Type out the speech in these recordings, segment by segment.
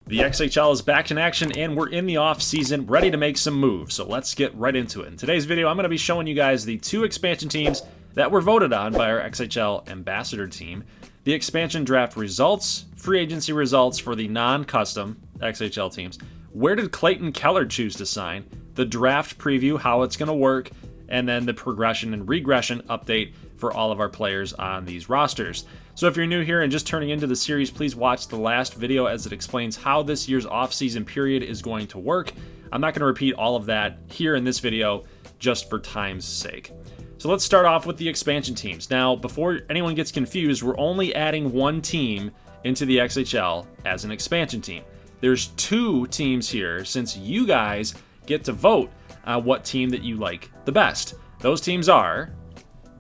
The XHL is back in action and we're in the off season ready to make some moves, so let's get right into it. In today's video, I'm going to be showing you guys the 2 expansion teams that were voted on by our XHL ambassador team, the expansion draft results, free agency results for the non-custom XHL teams, where did Clayton Keller choose to sign, the draft preview, how it's going to work, and then the progression and regression update for all of our players on these rosters. So if you're new here and just turning into the series, please watch the last video as it explains how this year's off-season period is going to work. I'm not going to repeat all of that here in this video just for time's sake. So let's start off with the expansion teams. Now, before anyone gets confused, we're only adding 1 team into the XHL as an expansion team. There's 2 teams here since you guys get to vote on what team that you like the best. Those teams are,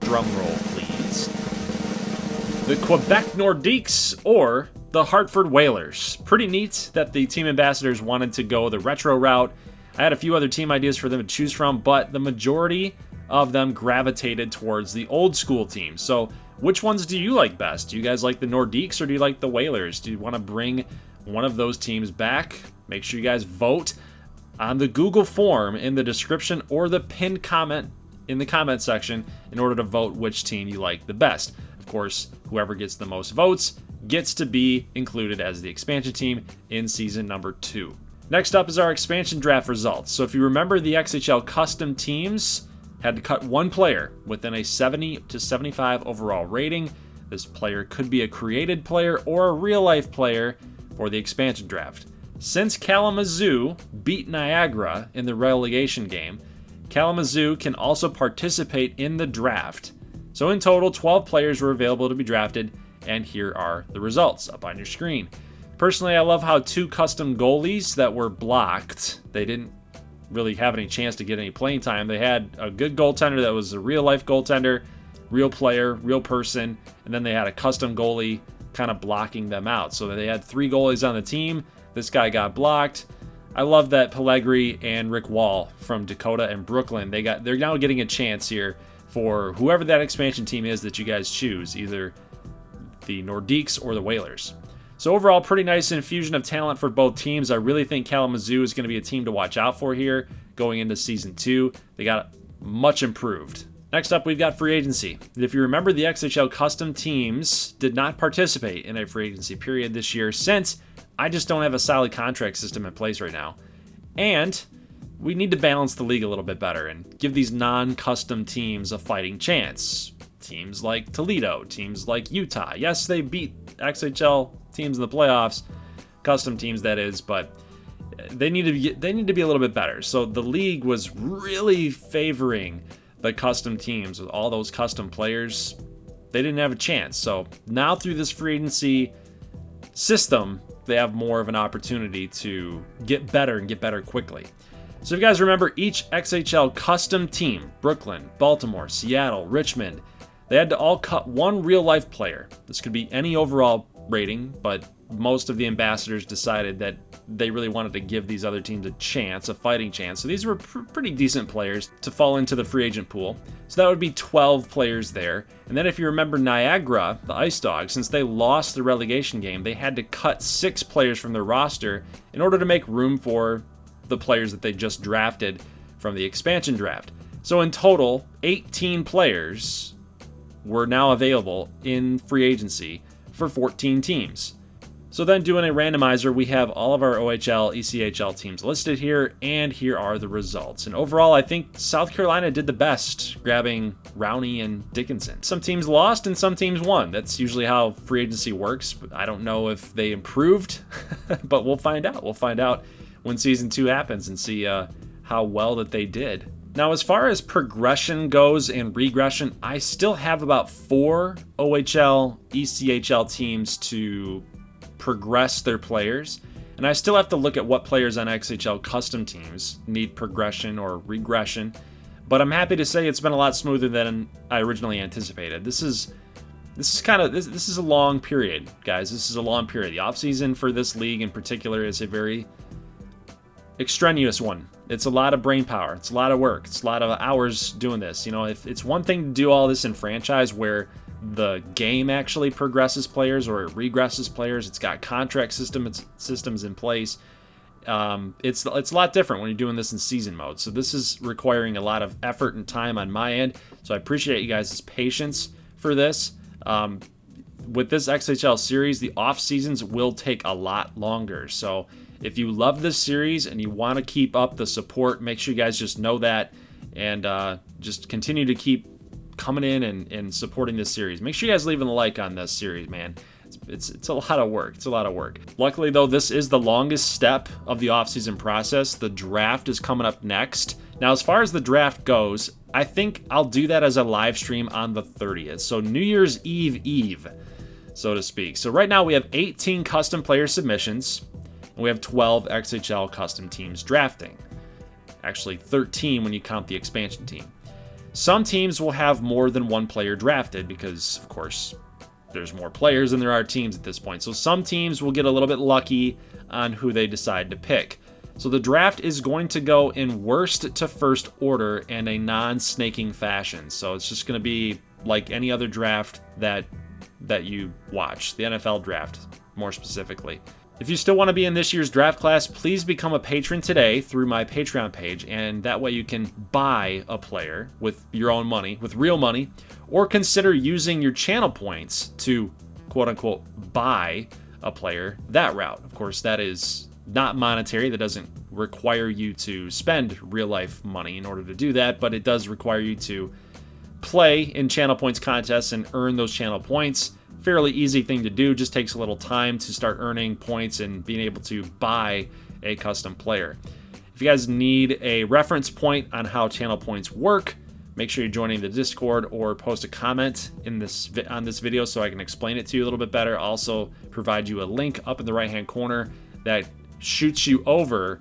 drum roll please, the Quebec Nordiques or the Hartford Whalers. Pretty neat that the team ambassadors wanted to go the retro route. I had a few other team ideas for them to choose from, but the majority of them gravitated towards the old school teams. So which ones do you like best? Do you guys like the Nordiques or do you like the Whalers? Do you want to bring one of those teams back? Make sure you guys vote on the Google form in the description or the pinned comment in the comment section in order to vote which team you like the best. Of course, whoever gets the most votes gets to be included as the expansion team in season number 2. Next up is our expansion draft results. So if you remember, the XHL custom teams had to cut 1 player within a 70 to 75 overall rating. This player could be a created player or a real-life player for the expansion draft. Since Kalamazoo beat Niagara in the relegation game, Kalamazoo can also participate in the draft. So in total, 12 players were available to be drafted, and here are the results up on your screen. Personally, I love how 2 custom goalies that were blocked, they didn't really have any chance to get any playing time. They had a good goaltender that was a real-life goaltender, real player, real person, and then they had a custom goalie kind of blocking them out. So they had 3 goalies on the team. This guy got blocked. I love that Pellegrini and Rick Wall from Dakota and Brooklyn, they're now getting a chance here for whoever that expansion team is that you guys choose, either the Nordiques or the Whalers. So overall, pretty nice infusion of talent for both teams. I really think Kalamazoo is going to be a team to watch out for here going into season 2. They got much improved. Next up, we've got free agency. If you remember, the XHL custom teams did not participate in a free agency period this year since I just don't have a solid contract system in place right now. And we need to balance the league a little bit better and give these non-custom teams a fighting chance. Teams like Toledo, teams like Utah. Yes, they beat XHL teams in the playoffs, custom teams that is, but they need to be a little bit better. So the league was really favoring the custom teams with all those custom players. They didn't have a chance. So now through this free agency system, they have more of an opportunity to get better and get better quickly. So if you guys remember, each XHL custom team, Brooklyn, Baltimore, Seattle, Richmond, they had to all cut 1 real-life player. This could be any overall rating, but most of the ambassadors decided that they really wanted to give these other teams a chance, a fighting chance. So these were pretty decent players to fall into the free agent pool. So that would be 12 players there. And then if you remember Niagara, the Ice Dogs, since they lost the relegation game, they had to cut 6 players from their roster in order to make room for the players that they just drafted from the expansion draft. So in total, 18 players were now available in free agency for 14 teams. So then doing a randomizer, we have all of our OHL, ECHL teams listed here, and here are the results. And overall, I think South Carolina did the best, grabbing Rowney and Dickinson. Some teams lost and some teams won. That's usually how free agency works. I don't know if they improved, but we'll find out. We'll find out when season 2 happens and see how well that they did. Now, as far as progression goes and regression, I still have about 4 OHL, ECHL teams to progress their players, and I still have to look at what players on XHL custom teams need progression or regression, but I'm happy to say it's been a lot smoother than I originally anticipated. This is a long period, guys. This is a long period. The offseason for this league in particular is a very extraneous one. It's a lot of brain power. It's a lot of work. It's a lot of hours doing this. You know, if it's one thing to do all this in franchise where the game actually progresses players or it regresses players. It's got contract systems in place. It's a lot different when you're doing this in season mode. So this is requiring a lot of effort and time on my end. So I appreciate you guys' patience for this. With this XHL series, the off seasons will take a lot longer. So if you love this series and you want to keep up the support, make sure you guys just know that, and just continue to keep coming in and supporting this series. Make sure you guys leaving a like on this series, man. It's a lot of work. It's a lot of work. Luckily, though, this is the longest step of the offseason process. The draft is coming up next. Now, as far as the draft goes, I think I'll do that as a live stream on the 30th. So New Year's Eve, so to speak. So right now we have 18 custom player submissions, and we have 12 XHL custom teams drafting. Actually, 13 when you count the expansion team. Some teams will have more than one player drafted because, of course, there's more players than there are teams at this point. So some teams will get a little bit lucky on who they decide to pick. So the draft is going to go in worst to first order and a non-snaking fashion. So it's just going to be like any other draft that you watch, the NFL draft more specifically. If you still want to be in this year's draft class, please become a patron today through my Patreon page, and that way you can buy a player with your own money, with real money, or consider using your channel points to quote-unquote buy a player that route. Of course, that is not monetary. That doesn't require you to spend real-life money in order to do that, but it does require you to play in channel points contests and earn those channel points. Fairly easy thing to do, just takes a little time to start earning points and being able to buy a custom player. If you guys need a reference point on how channel points work, make sure you're joining the Discord or post a comment on this video so I can explain it to you a little bit better. I'll also provide you a link up in the right hand corner that shoots you over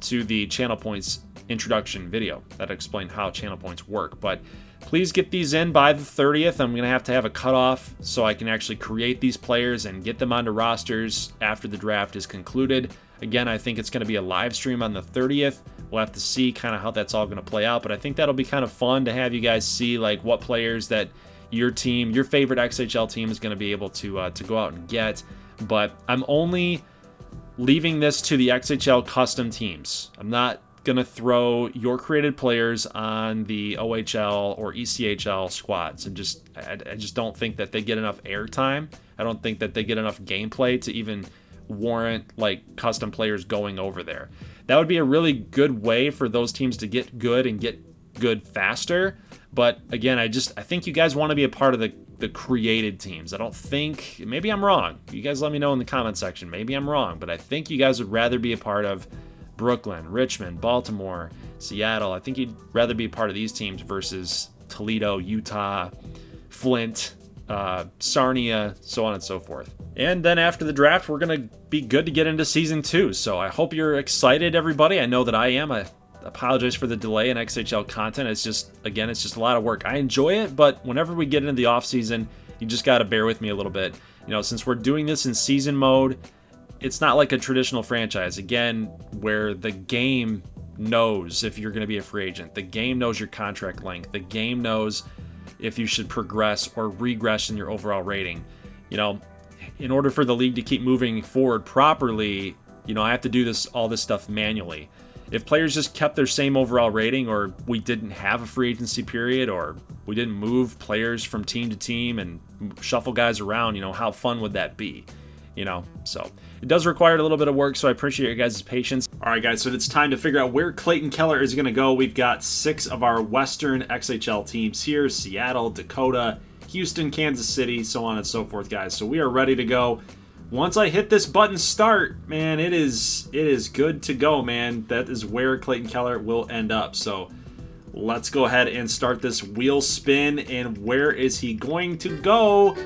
to the channel points introduction video that explains how channel points work. But please get these in by the 30th. I'm going to have a cutoff so I can actually create these players and get them onto rosters after the draft is concluded. Again, I think it's going to be a live stream on the 30th. We'll have to see kind of how that's all going to play out, but I think that'll be kind of fun to have you guys see like what players that your team, your favorite XHL team is going to be able to go out and get. But I'm only leaving this to the XHL custom teams. I'm not going to throw your created players on the OHL or ECHL squads, and I just don't think that they get enough airtime. I don't think that they get enough gameplay to even warrant like custom players going over there. That would be a really good way for those teams to get good and get good faster. But again, I think you guys want to be a part of the created teams. I don't think, maybe I'm wrong. You guys let me know in the comment section. Maybe I'm wrong, but I think you guys would rather be a part of Brooklyn, Richmond, Baltimore, Seattle. I think you'd rather be a part of these teams versus Toledo, Utah, Flint, Sarnia, so on and so forth. And then after the draft, we're going to be good to get into season 2. So I hope you're excited, everybody. I know that I am. I apologize for the delay in XHL content. It's just a lot of work. I enjoy it, but whenever we get into the off season, you just got to bear with me a little bit. You know, since we're doing this in season mode, it's not like a traditional franchise, again, where the game knows if you're going to be a free agent. The game knows your contract length. The game knows if you should progress or regress in your overall rating. You know, in order for the league to keep moving forward properly, you know, I have to do all this stuff manually. If players just kept their same overall rating, or we didn't have a free agency period, or we didn't move players from team to team and shuffle guys around, you know, how fun would that be? You know, so it does require a little bit of work, so I appreciate your guys' patience. All right, guys, so it's time to figure out where Clayton Keller is going to go. We've got 6 of our Western XHL teams here: Seattle, Dakota, Houston, Kansas City, so on and so forth, guys. So we are ready to go. Once I hit this button start, man, it is good to go, man. That is where Clayton Keller will end up. So let's go ahead and start this wheel spin. And where is he going to go?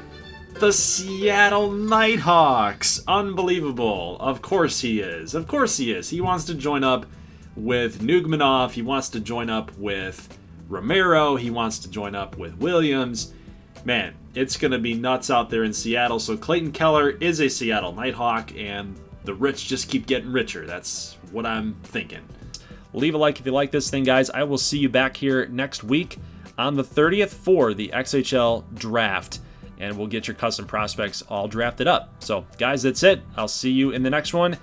The Seattle Nighthawks. Unbelievable. Of course he is. Of course he is. He wants to join up with Nugmanov. He wants to join up with Romero. He wants to join up with Williams. Man, it's going to be nuts out there in Seattle. So Clayton Keller is a Seattle Nighthawk, and the rich just keep getting richer. That's what I'm thinking. Leave a like if you like this thing, guys. I will see you back here next week on the 30th for the XHL Draft. and we'll get your custom prospects all drafted up. So, guys, that's it. I'll see you in the next one.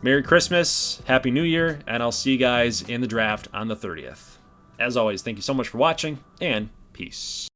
Merry Christmas, Happy New Year, and I'll see you guys in the draft on the 30th. As always, thank you so much for watching, and peace.